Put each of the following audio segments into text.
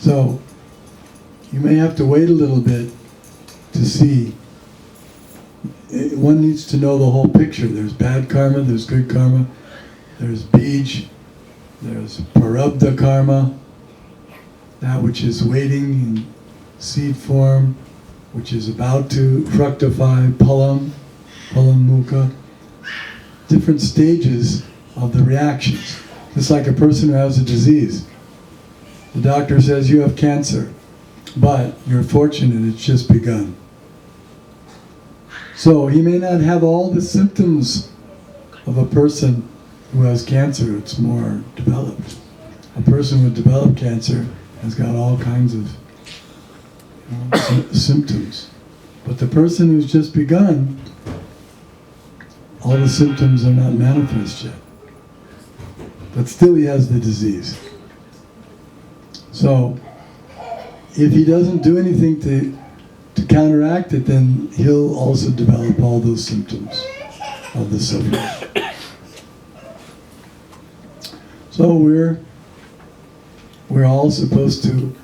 So, you may have to wait a little bit to see. One needs to know the whole picture. There's bad karma, there's good karma, there's bij, there's prarabdha karma, that which is waiting in seed form, which is about to fructify, palam mukha. Different stages of the reactions. It's like a person who has a disease. The doctor says you have cancer, but you're fortunate it's just begun. So he may not have all the symptoms of a person who has cancer. It's more developed. A person with developed cancer has got all kinds of symptoms. But the person who's just begun, all the symptoms are not manifest yet. But still he has the disease. So, if he doesn't do anything to counteract it, then he'll also develop all those symptoms of the suffering. So we're all supposed to,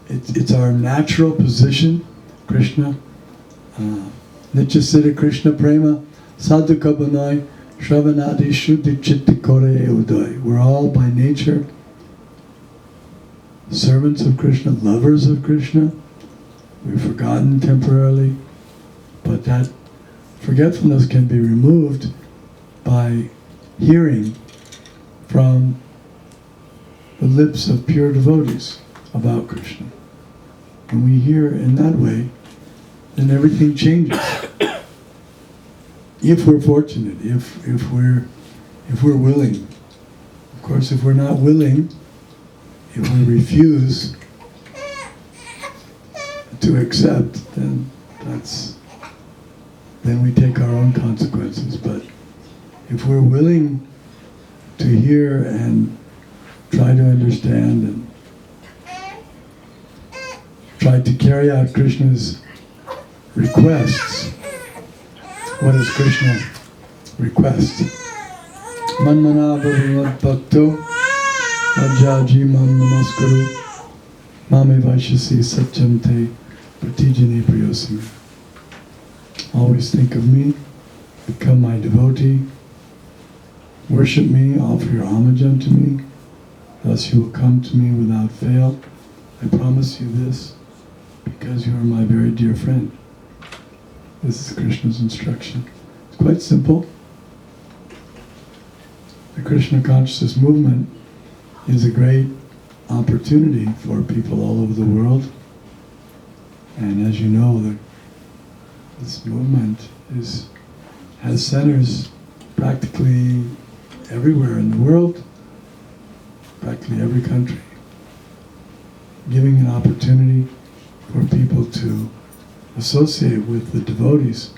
it's our natural position, Krishna, Nityasiddha Krishna Prema, Sadhu Kabunai, Shravanadi Shuddhi Chitti Kore Udai. We're all by nature servants of Krishna, lovers of Krishna. We've forgotten temporarily, but that forgetfulness can be removed by hearing from the lips of pure devotees about Krishna. When we hear in that way, then everything changes. If we're fortunate, if we're willing. Of course, if we're not willing, if we refuse to accept, then we take our own consequences. But if we're willing to hear and try to understand and try to carry out Krishna's requests, what does Krishna request? Manmana bhavat bhakto Vajaji mam namaskuru mame vaishasi satyam te pratijane priyosami. Always think of me, become my devotee, worship me, offer your homage unto me, thus you will come to me without fail. I promise you this, because you are my very dear friend. This is Krishna's instruction. It's quite simple. The Krishna consciousness movement is a great opportunity for people all over the world. And as you know, this movement has centers practically everywhere in the world, practically every country, giving an opportunity for people to associate with the devotees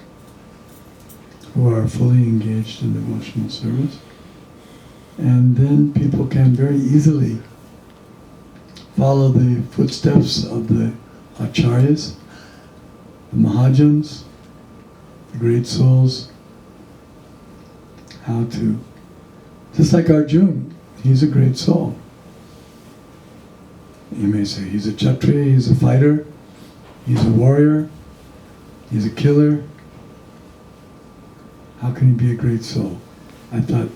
who are fully engaged in devotional service. And then people can very easily follow the footsteps of the acharyas, the mahajans, the great souls, how to, just like Arjuna, he's a great soul. You may say he's a kshatriya, he's a fighter, he's a warrior, he's a killer. How can he be a great soul? I thought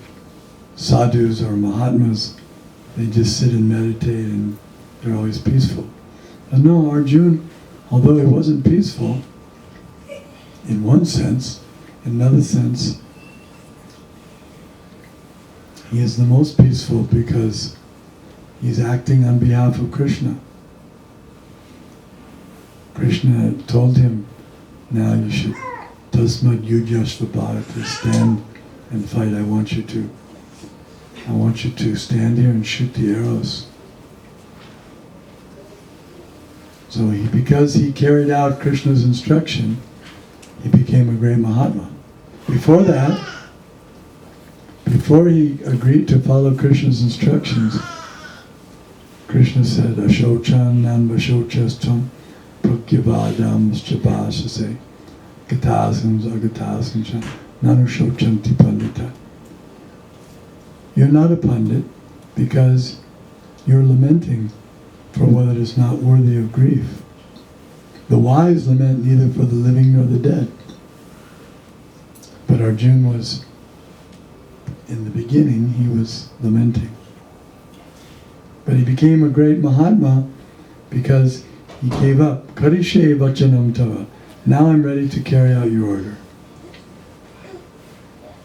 sadhus or mahatmas, they just sit and meditate and they're always peaceful. But no, Arjuna, although he wasn't peaceful, in one sense, in another sense, he is the most peaceful because he's acting on behalf of Krishna. Krishna told him, now you should tasmad yudhyasva, stand and fight. I want you to stand here and shoot the arrows. So because he carried out Krishna's instruction, he became a great Mahatma. Before that, before he agreed to follow Krishna's instructions, Krishna said, Ashochan nanvashochastam prakyavadam chabhasase gatasams agatasams nanushochanti pandita. You're not a pandit because you're lamenting for what is not worthy of grief. The wise lament neither for the living nor the dead. But Arjuna was, in the beginning, he was lamenting. But he became a great Mahatma because he gave up. Karishe vachanam tava. Now I'm ready to carry out your order.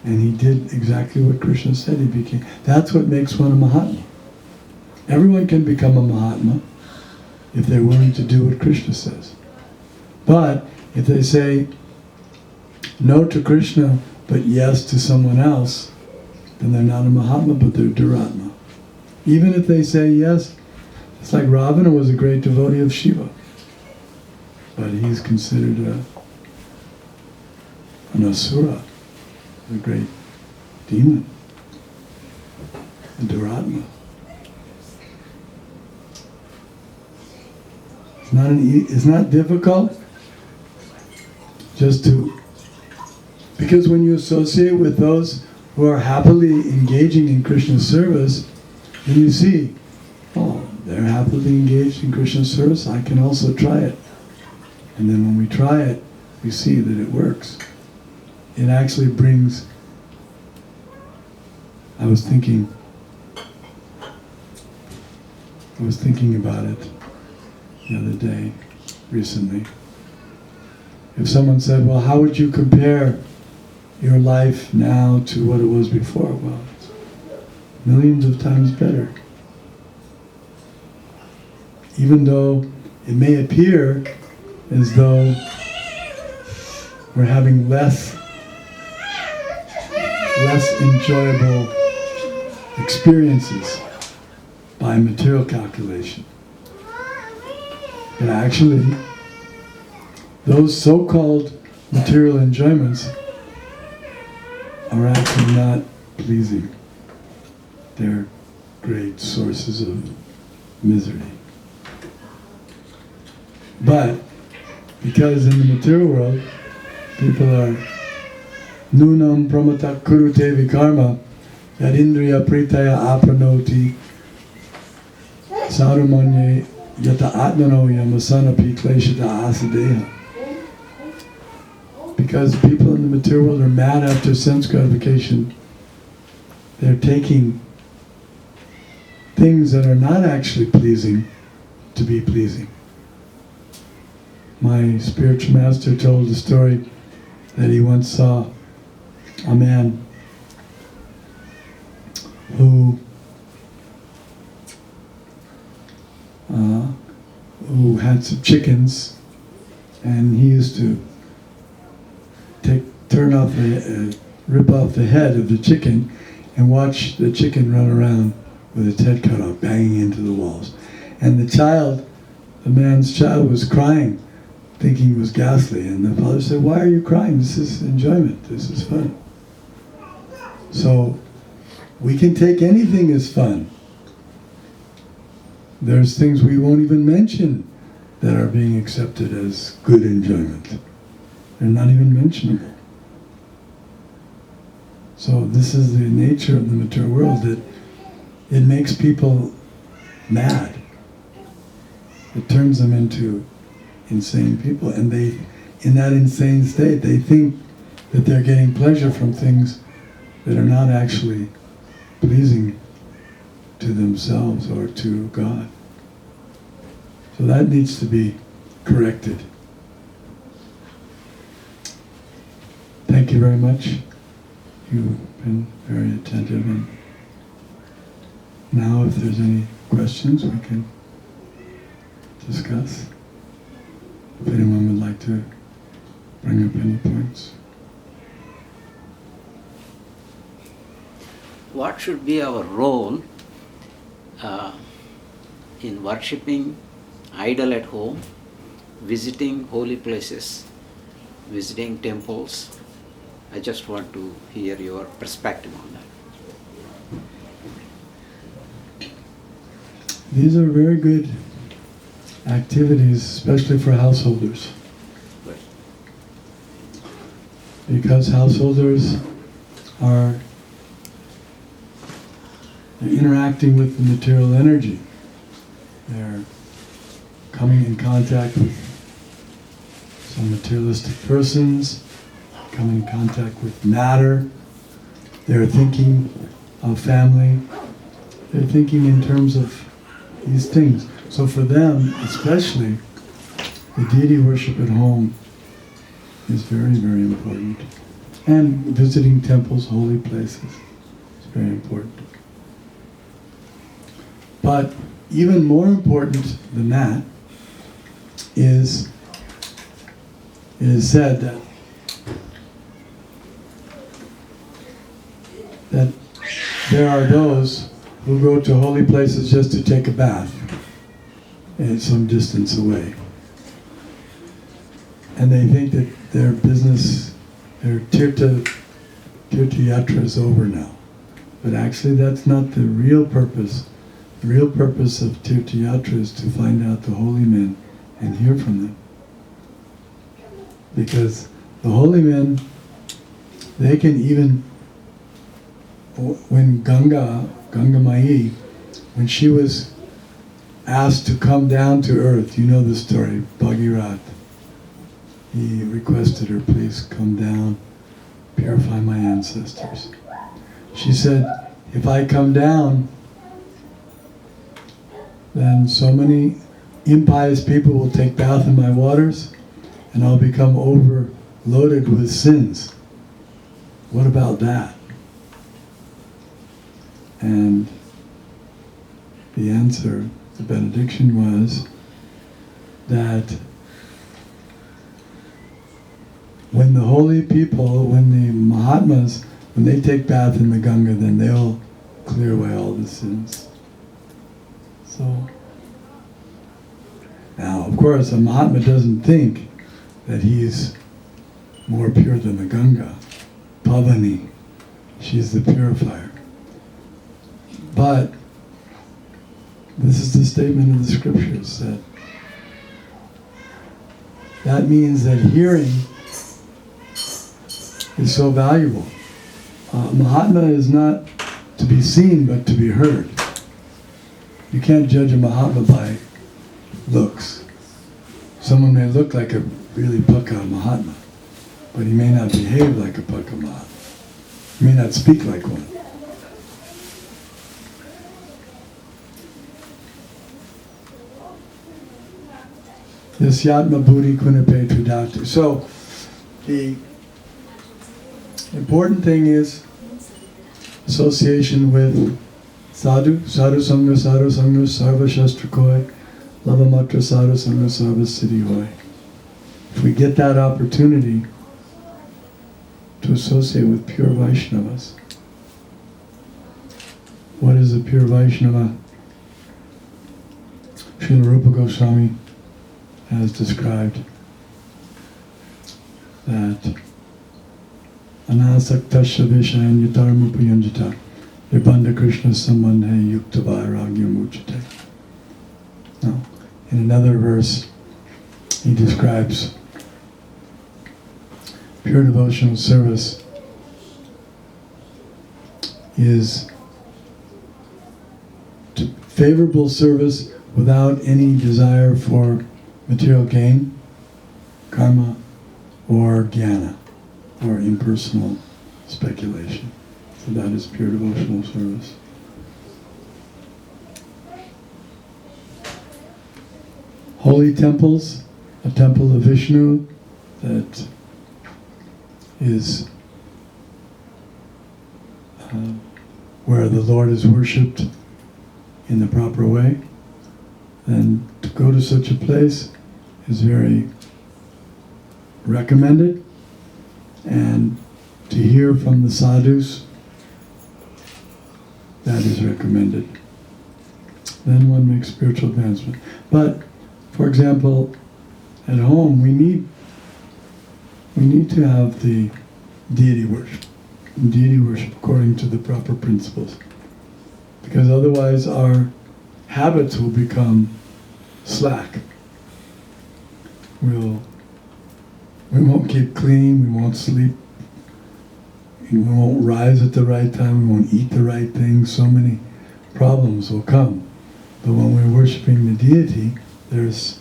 And he did exactly what Krishna said. He became. That's what makes one a Mahatma. Everyone can become a Mahatma if they're willing to do what Krishna says. But if they say no to Krishna, but yes to someone else, then they're not a Mahatma, but they're Duratma. Even if they say yes, it's like Ravana was a great devotee of Shiva, but he's considered an asura, a great demon, a Duratma. It's not difficult just to, because when you associate with those who are happily engaging in Krishna's service, then you see, oh, they're happily engaged in Krishna's service, I can also try it. And then when we try it, we see that it works. It actually brings, I was thinking about it the other day, recently. If someone said, well, how would you compare your life now to what it was before? Well, it's millions of times better. Even though it may appear as though we're having less enjoyable experiences by material calculation. But actually, those so-called material enjoyments are actually not pleasing. They're great sources of misery. But because in the material world, people are nunam pramata kurute vikarma yad indriya pritaya apranoti sarumanye yata atmano yamasanapi kleshita asadeha. Because people in the material world are mad after sense gratification, they're taking things that are not actually pleasing to be pleasing. My spiritual master told a story that he once saw a man who had some chickens, and he used to rip off the head of the chicken and watch the chicken run around with its head cut off, banging into the walls. And the man's child was crying, thinking it was ghastly. And the father said, why are you crying? This is enjoyment, this is fun. So, we can take anything as fun. There's things we won't even mention that are being accepted as good enjoyment. They're not even mentionable. So this is the nature of the material world, that it makes people mad. It turns them into insane people, and they, in that insane state, they think that they're getting pleasure from things that are not actually pleasing to themselves or to God. So that needs to be corrected. Thank you very much. You've been very attentive, and now if there's any questions we can discuss. If anyone would like to bring up any points. What should be our role in worshipping idol at home, visiting holy places, visiting temples? I just want to hear your perspective on that. These are very good activities, especially for householders. Right. Because householders are interacting with the material energy. They're coming in contact with some materialistic persons, coming in contact with matter. They're thinking of family. They're thinking in terms of these things. So for them, especially, the deity worship at home is very, very important. And visiting temples, holy places, is very important. But even more important than that is, it is said that there are those who go to holy places just to take a bath and some distance away. And they think that their business, their tirtha yatra is over now. But actually that's not the real purpose. The real purpose of tirtha yatra is to find out the holy men and hear from them. Because the holy men, they can even, when Ganga Mai, when she was asked to come down to earth, you know the story, Bhagirath, he requested her, please come down, purify my ancestors. She said, if I come down, then so many impious people will take bath in my waters, and I'll become overloaded with sins. What about that? And the answer, the benediction was that when the holy people, when the Mahatmas, when they take bath in the Ganga, then they'll clear away all the sins. So, now of course a Mahatma doesn't think that he's more pure than the Ganga. Pavani, she's the purifier. But this is the statement of the scriptures, that means that hearing is so valuable. Mahatma is not to be seen but to be heard. You can't judge a Mahatma by looks. Someone may look like a really Pukka Mahatma, but he may not behave like a Pukka Mahatma. He may not speak like one. Yasyatma buddhi kunape tridhatu. So, the important thing is association with sadhu, sangha, sarva shastra koi, lavamatra sadhu sangha, sarva siddhi hoy. If we get that opportunity to associate with pure Vaishnavas. What is a pure Vaishnava? Srila Rupa Goswami has described that anasaktasya vishayan yataram upayanjita vibandha Krishna sambandhe yukta vairagya muchate. Now, in another verse, he describes pure devotional service is favorable service without any desire for material gain, karma, or jnana, or impersonal speculation. So that is pure devotional service. Holy temples, a temple of Vishnu that is where the Lord is worshipped in the proper way, then to go to such a place is very recommended, and to hear from the sadhus, that is recommended. Then one makes spiritual advancement. But, for example, at home we need to have the deity worship according to the proper principles, because otherwise our habits will become slack. We won't keep clean, we won't sleep, we won't rise at the right time, we won't eat the right things, so many problems will come. But when we're worshiping the deity, there's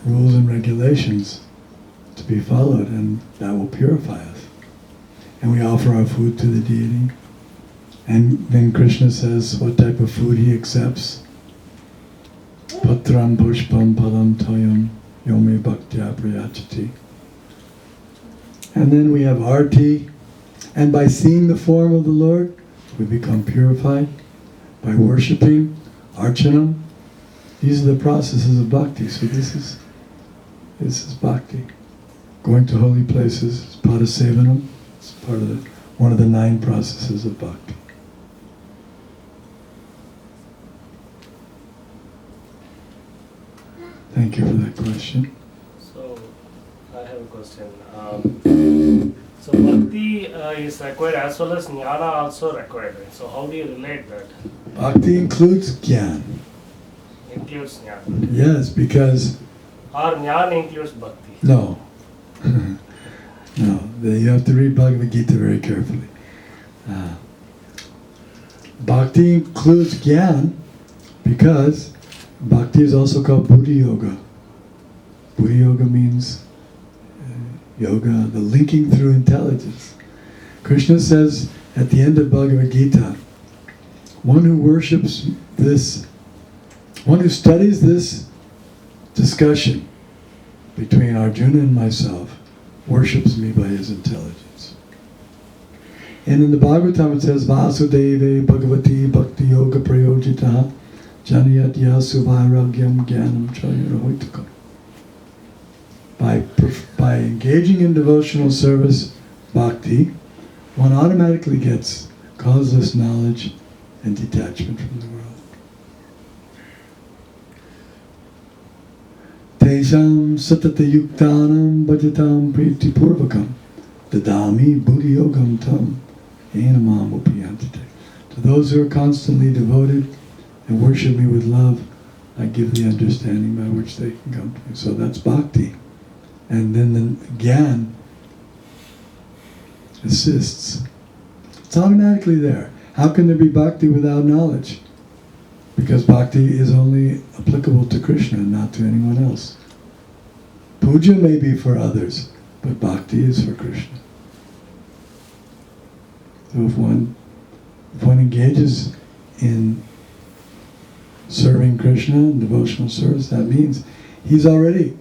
rules and regulations to be followed, and that will purify us. And we offer our food to the deity. And then Krishna says what type of food he accepts. Patram pushpam palam toyam yome bhaktya prayachati. And then we have arti. And by seeing the form of the Lord, we become purified. By worshipping, archanam. These are the processes of bhakti. So this is bhakti. Going to holy places is padasevanam. It's part of one of the 9 processes of bhakti. Thank you for that question. So, I have a question. So, bhakti is required as well as jnana also required. So, how do you relate that? Bhakti includes jnana. Includes jnana. Yes, because... Or jnana includes bhakti? No. No. You have to read Bhagavad Gita very carefully. Bhakti includes jnana because bhakti is also called Buddhi Yoga. Buddhi Yoga means yoga, the linking through intelligence. Krishna says at the end of Bhagavad Gita, one who worships this, one who studies this discussion between Arjuna and myself, worships me by his intelligence. And in the Bhagavatam it says, Vasudeve Bhagavati Bhakti Yoga Prayojitaha Janiyat Yasu Vairagyam Jnanam Chayarohitakam. By engaging in devotional service, bhakti, one automatically gets causeless knowledge and detachment from the world. Tesham satata yuktanam bhajatam priti purvakam dadami buddhi yogam tam enamam upiyantite. To those who are constantly devoted and worship me with love, I give the understanding by which they can come to me. So that's bhakti. And then the gyan assists. It's automatically there. How can there be bhakti without knowledge? Because bhakti is only applicable to Krishna, not to anyone else. Puja may be for others, but bhakti is for Krishna. So if one engages in serving Krishna in devotional service, that means he's already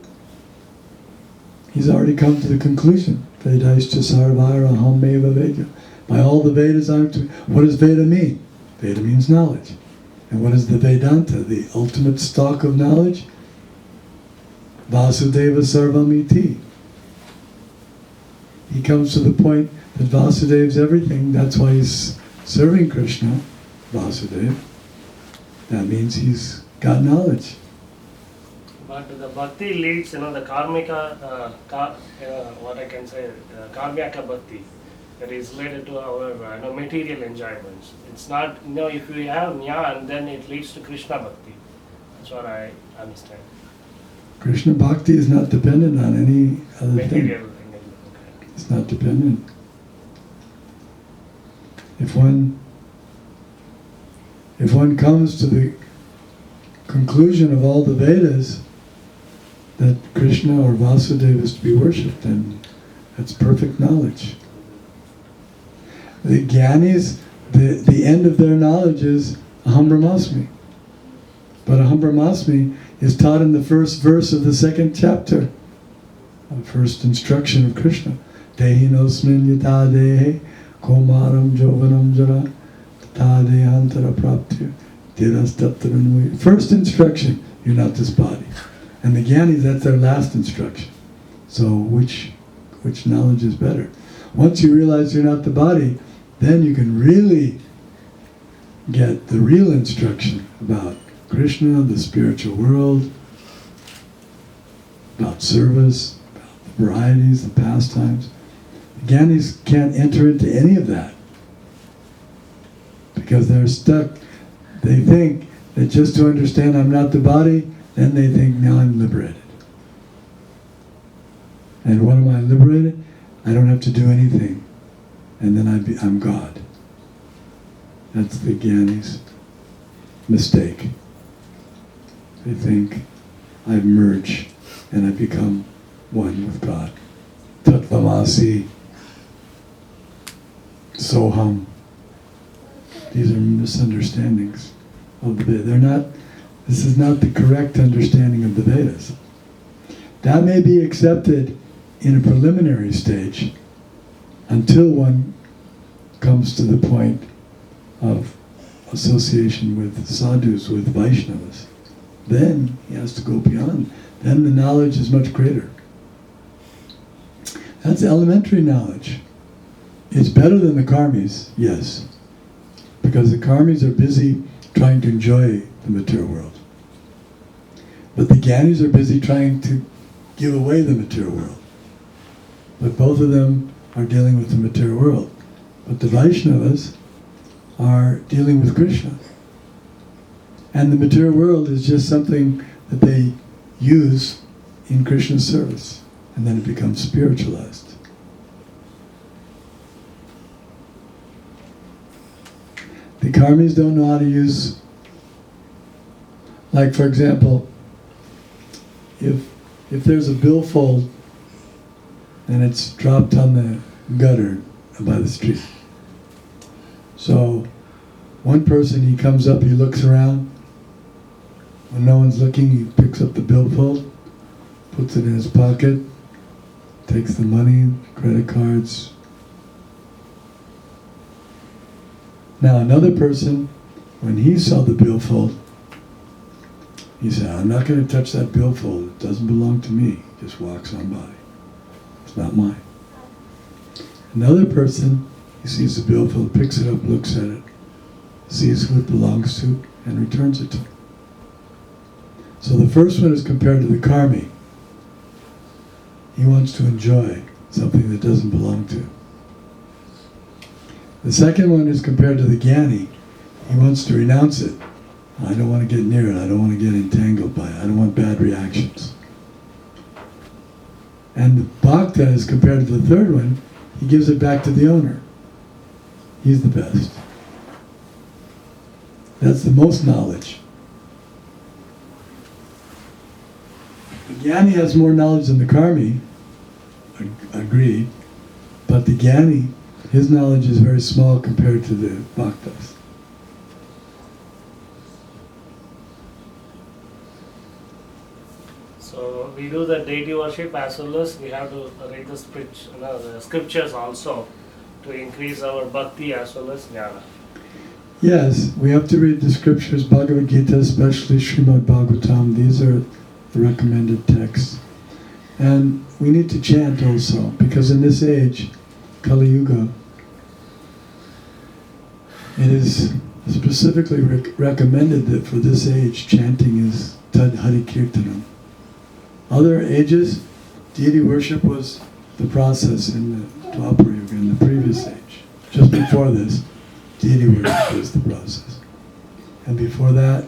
come to the conclusion. Vedaischa sarvara aham eva Veda. By all the Vedas, what does Veda mean? Veda means knowledge. And what is the Vedanta, the ultimate stock of knowledge? Vasudeva sarvamiti. He comes to the point that Vasudeva's everything. That's why he's serving Krishna, Vasudeva. That means he's got knowledge. But the bhakti leads, the karmika, what I can say, karmika bhakti, that is related to our material enjoyments. It's not, if we have jnana, then it leads to Krishna bhakti. That's what I understand. Krishna bhakti is not dependent on any other Material thing. Okay. It's not dependent. If one comes to the conclusion of all the Vedas that Krishna or Vasudeva is to be worshipped, then that's perfect knowledge. The Jnanis, the end of their knowledge is Aham Brahmasmi. But Aham Brahmasmi is taught in the first verse of the second chapter, the first instruction of Krishna. Dehi nosmin yata dehe komaram jovanam jara tata dehantara praptir dirastaptaranui. First instruction, you're not this body. And the Jnanis, that's their last instruction. So which knowledge is better? Once you realize you're not the body, then you can really get the real instruction about Krishna, the spiritual world, about service, about the varieties, the pastimes. The Jnanis can't enter into any of that because they're stuck. They think that just to understand I'm not the body, then they think now I'm liberated. And what am I liberated? I don't have to do anything. And then I'm God. That's the Jnanis' mistake. They think I've merged and I become one with God. Tattvamasi, Soham. These are misunderstandings of the Vedas. This is not the correct understanding of the Vedas. That may be accepted in a preliminary stage until one comes to the point of association with sadhus, with Vaishnavas. Then he has to go beyond. Then the knowledge is much greater. That's elementary knowledge. It's better than the karmis, yes. Because the karmis are busy trying to enjoy the material world. But the jnanis are busy trying to give away the material world. But both of them are dealing with the material world. But the Vaishnavas are dealing with Krishna. And the material world is just something that they use in Krishna's service. And then it becomes spiritualized. The karmis don't know how to use, like for example, if there's a billfold and it's dropped on the gutter by the street. So one person, he comes up, he looks around. When no one's looking, he picks up the billfold, puts it in his pocket, takes the money, credit cards. Now another person, when he saw the billfold, he said, I'm not going to touch that billfold. It doesn't belong to me. He just walks on by. It's not mine. Another person, he sees the billfold, picks it up, looks at it, sees who it belongs to, and returns it to him. So the first one is compared to the karmi. He wants to enjoy something that doesn't belong to him. The second one is compared to the jnani. He wants to renounce it. I don't want to get near it. I don't want to get entangled by it. I don't want bad reactions. And the bhakta is compared to the third one. He gives it back to the owner. He's the best. That's the most knowledge. The jnani has more knowledge than the karmi, agreed, but the jnani, his knowledge is very small compared to the bhaktas. So we do the deity worship as well as we have to read the scriptures also to increase our bhakti as well as jnana. Yes, we have to read the scriptures, Bhagavad Gita, especially Srimad Bhagavatam. These are the recommended texts. And we need to chant also, because in this age, Kali Yuga, it is specifically recommended that for this age, chanting is Tad Hari Kirtanam. Other ages, deity worship was the process in the Dwapara Yuga, in the previous age. Just before this, deity worship was the process. And before that,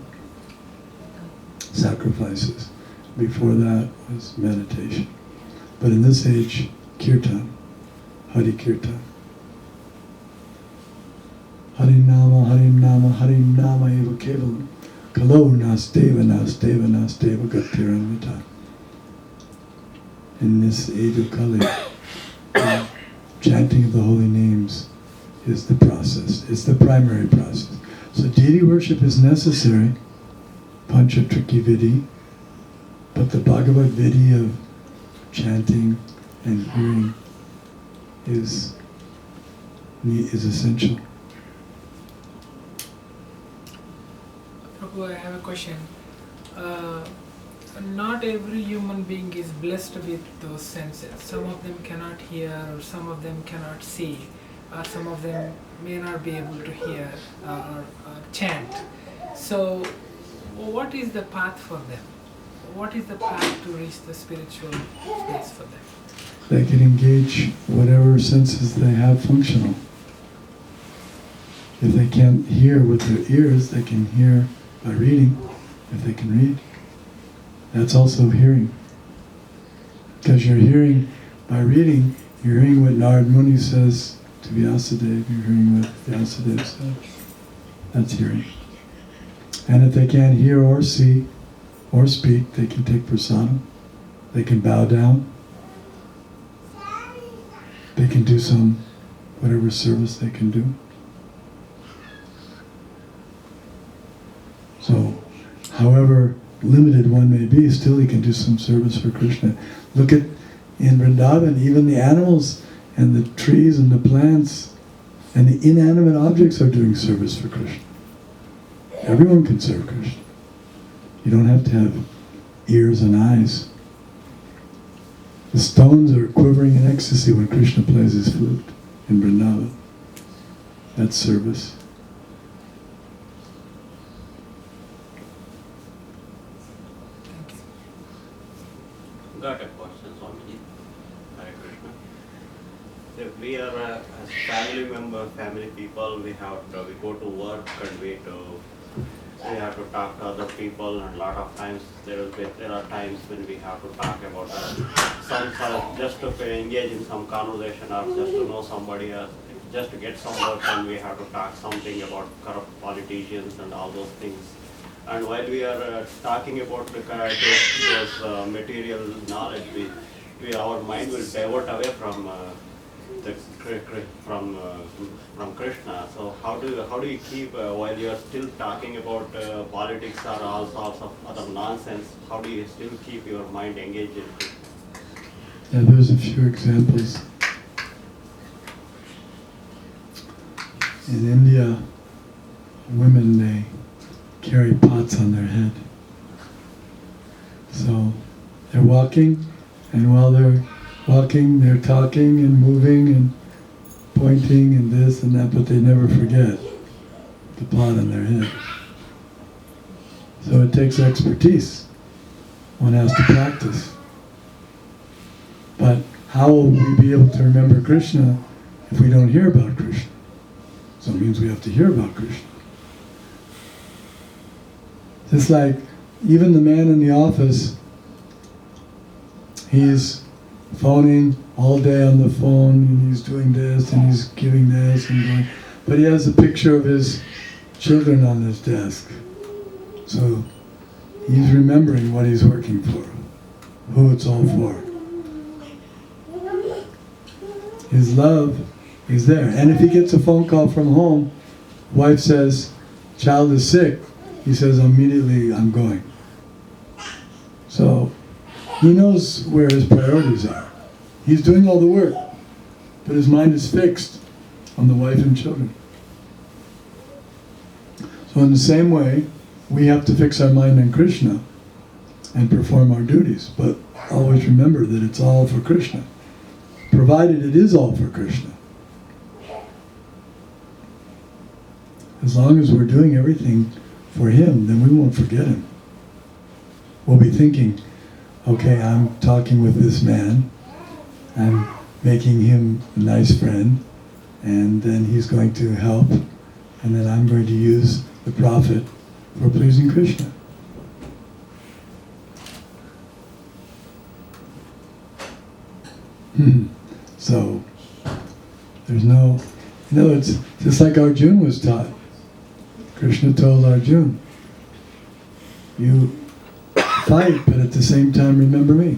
sacrifices. Before that was meditation. But in this age, kirtan, Hari Kirtan. Harim Nama eva kevalam. Kalo nasteva gatiranvita. In this age of Kali, chanting of the holy names is the process. It's the primary process. So deity worship is necessary, Panchatriki Vidhi, but the Bhagavad Vidhi of chanting and hearing is essential. Prabhu, I have a question. Not every human being is blessed with those senses. Some of them cannot hear, or some of them cannot see, or some of them may not be able to hear or chant. So, what is the path for them? What is the path to reach the spiritual space for them? They can engage whatever senses they have functional. If they can't hear with their ears, they can hear by reading, if they can read. That's also hearing. Because you're hearing, by reading, you're hearing what Narad Muni says to Vyasadeva, you're hearing what Vyasadeva says. That's hearing. And if they can't hear or see or speak, they can take prasadam. They can bow down. They can do whatever service they can do. So, however limited one may be, still he can do some service for Krishna. Look at, in Vrindavan, even the animals and the trees and the plants and the inanimate objects are doing service for Krishna. Everyone can serve Krishna. You don't have to have ears and eyes. The stones are quivering in ecstasy when Krishna plays his flute in Vrindavan. That's service. Got a question, Swamiji. Hare Krishna. If we are as family people, we go to work and we have to talk to other people, and a lot of times there are times when we have to talk about just to engage in some conversation or just to know somebody else, just to get some work, and we have to talk something about corrupt politicians and all those things. And while we are talking about those material knowledge, our mind will divert away from Krishna. So how do you keep while you are still talking about politics or all sorts of other nonsense? How do you still keep your mind engaged in Krishna? Yeah, there's a few examples. In India, women, they carry pots on their head. So they're walking, and while they're walking, they're talking and moving and pointing and this and that, but they never forget the pot on their head. So it takes expertise. One has to practice. But how will we be able to remember Krishna if we don't hear about Krishna? So it means we have to hear about Krishna. Just like even the man in the office, he's phoning all day on the phone, and he's doing this, and he's giving this, and doing, but he has a picture of his children on his desk. So he's remembering what he's working for, who it's all for. His love is there. And if he gets a phone call from home, wife says, child is sick, he says immediately, I'm going. So he knows where his priorities are. He's doing all the work, but his mind is fixed on the wife and children. So in the same way, we have to fix our mind on Krishna and perform our duties, but always remember that it's all for Krishna, provided it is all for Krishna. As long as we're doing everything for him, then we won't forget him. We'll be thinking, okay, I'm talking with this man, I'm making him a nice friend, and then he's going to help, and then I'm going to use the profit for pleasing Krishna. So, there's no, it's just like Arjuna was taught. Krishna told Arjuna, you fight, but at the same time remember me.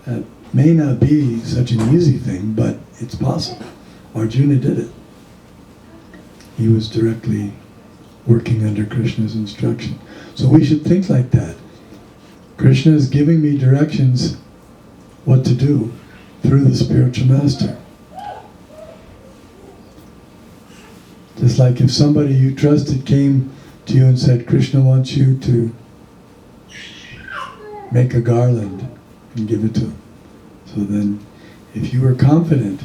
That may not be such an easy thing, but it's possible. Arjuna did it. He was directly working under Krishna's instruction. So we should think like that. Krishna is giving me directions what to do through the spiritual master. Just like if somebody you trusted came to you and said, Krishna wants you to make a garland and give it to him. So then, if you are confident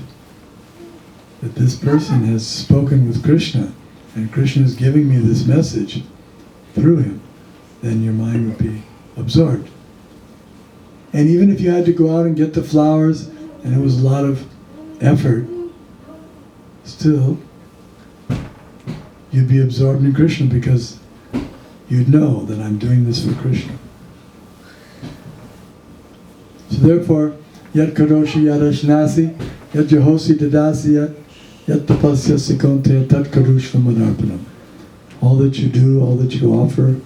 that this person has spoken with Krishna, and Krishna is giving me this message through him, then your mind would be absorbed. And even if you had to go out and get the flowers, and it was a lot of effort, still, you'd be absorbed in Krishna because you'd know that I'm doing this for Krishna. So therefore, yat karoshi yadashnasi, yat jahosi dadasi yat tapasya sikonte tat karushvam madarpanam. All that you do, all that you offer,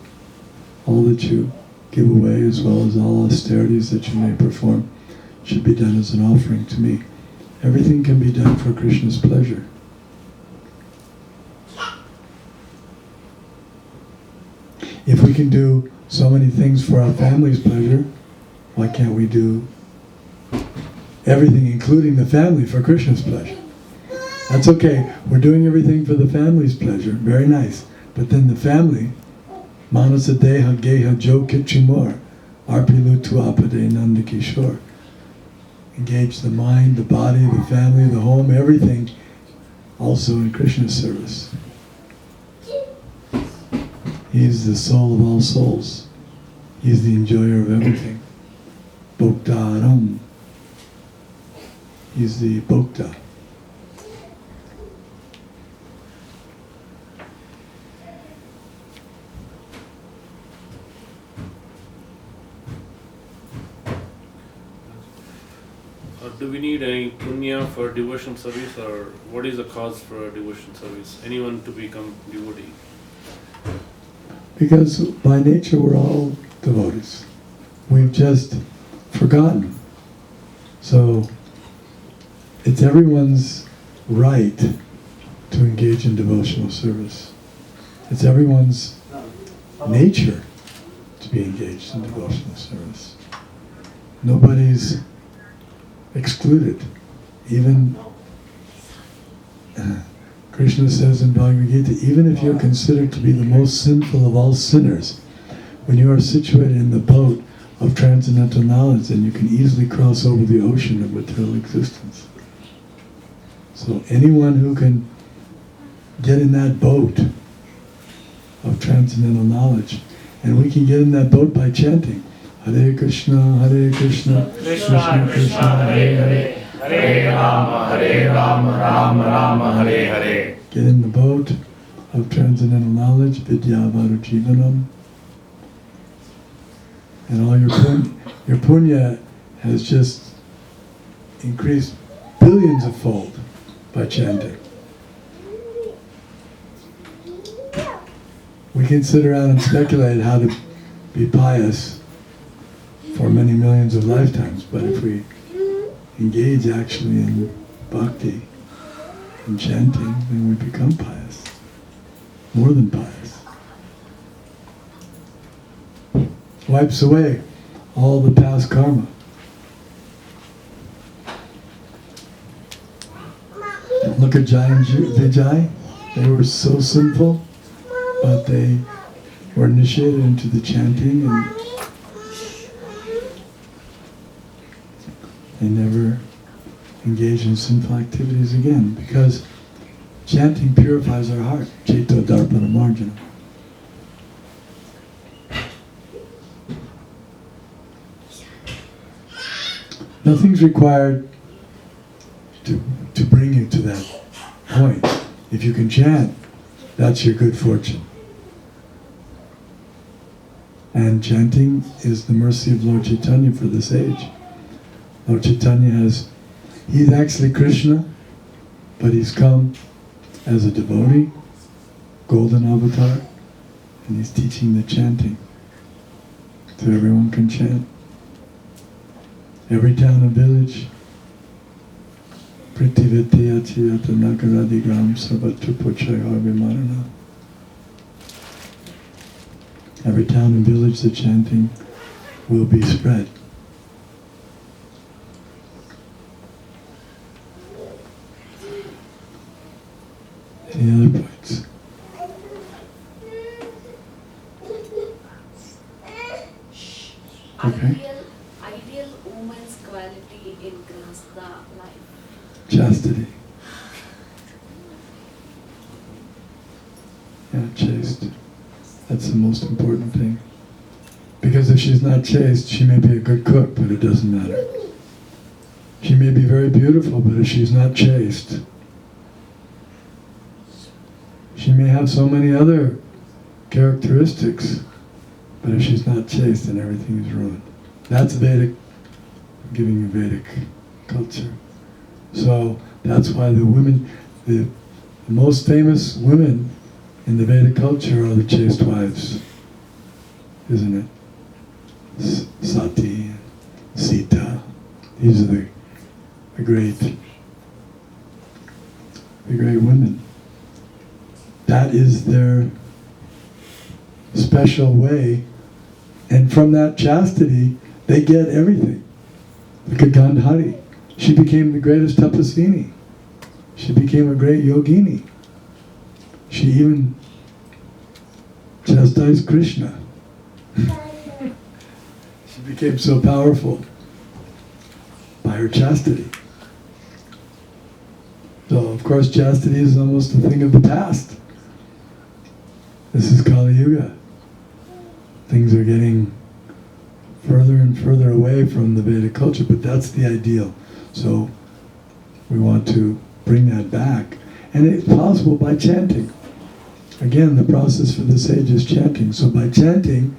all that you give away, as well as all austerities that you may perform, should be done as an offering to me. Everything can be done for Krishna's pleasure. If we can do so many things for our family's pleasure, why can't we do everything, including the family, for Krishna's pleasure? That's okay. We're doing everything for the family's pleasure. Very nice. But then the family, Manasa Deha Geha Jo Kichimor, Arpilu Tuapade Nandakishore. Engage the mind, the body, the family, the home, everything, also in Krishna's service. He's the soul of all souls. He's the enjoyer of everything. Bhoktaram. He's the Bhokta. Do we need any punya for devotion service, or what is the cause for devotion service? Anyone to become devotee? Because by nature we're all devotees. We've just forgotten. So it's everyone's right to engage in devotional service. It's everyone's nature to be engaged in devotional service. Nobody's excluded. Even Krishna says in Bhagavad Gita, even if you're considered to be the most sinful of all sinners, when you are situated in the boat of transcendental knowledge, then you can easily cross over the ocean of material existence. So anyone who can get in that boat of transcendental knowledge, and we can get in that boat by chanting Hare Krishna, Krishna Krishna, Hare Hare, Hare Rama, Rama Rama, Hare Hare. Get in the boat of transcendental knowledge, Vidyavaru Jivanam, and all your punya has just increased billions of fold by chanting. We can sit around and speculate how to be pious for many millions of lifetimes, but if we engage actually in bhakti and chanting, then we become pious, more than pious. Wipes away all the past karma. Look at Jai and Vijay. They were so sinful, but they were initiated into the chanting and they never engage in sinful activities again, because chanting purifies our heart. Chaito Darpana Marjana. Nothing's required to bring you to that point. If you can chant, that's your good fortune. And chanting is the mercy of Lord Chaitanya for this age. Lord Chaitanya he's actually Krishna, but he's come as a devotee, golden avatar, and he's teaching the chanting so everyone can chant. Every town and village, Prithivete Achiyata Nagaradigram Sarvatra Pochaya Vimarana. Every town and village the chanting will be spread. Any other points? Okay. Ideal woman's quality in Grihastha life. Chastity. Yeah, chaste. That's the most important thing. Because if she's not chaste, she may be a good cook, but it doesn't matter. She may be very beautiful, but if she's not chaste, she may have so many other characteristics, but if she's not chaste, then everything is ruined. That's Vedic, giving you Vedic culture. So that's why the women, the most famous women in the Vedic culture are the chaste wives, isn't it? Sati, and Sita. These are the great women. That is their special way, and from that chastity, they get everything. Look at Gandhari. She became the greatest tapasvini. She became a great yogini. She even chastised Krishna. She became so powerful by her chastity. So, of course, chastity is almost a thing of the past. This is Kali Yuga. Things are getting further and further away from the Vedic culture, but that's the ideal. So we want to bring that back. And it's possible by chanting. Again, the process for the sage is chanting. So by chanting,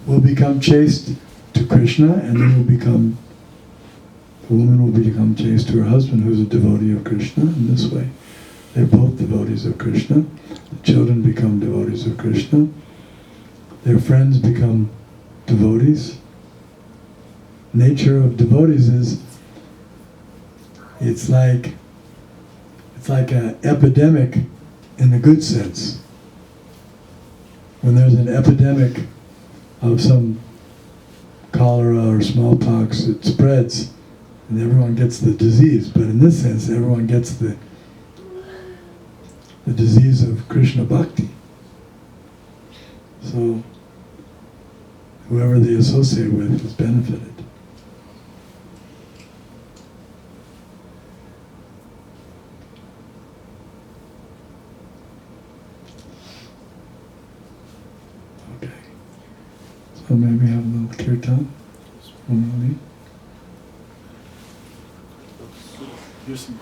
we'll become chaste to Krishna, and then the woman will become chaste to her husband, who's a devotee of Krishna. In this way, they're both devotees of Krishna. The children become devotees of Krishna. Their friends become devotees. Nature of devotees is, it's like an epidemic in the good sense. When there's an epidemic of some cholera or smallpox, it spreads and everyone gets the disease. But in this sense, everyone gets the disease of Krishna Bhakti. So whoever they associate with is benefited. Okay. So maybe have a little kirtan. Here's some.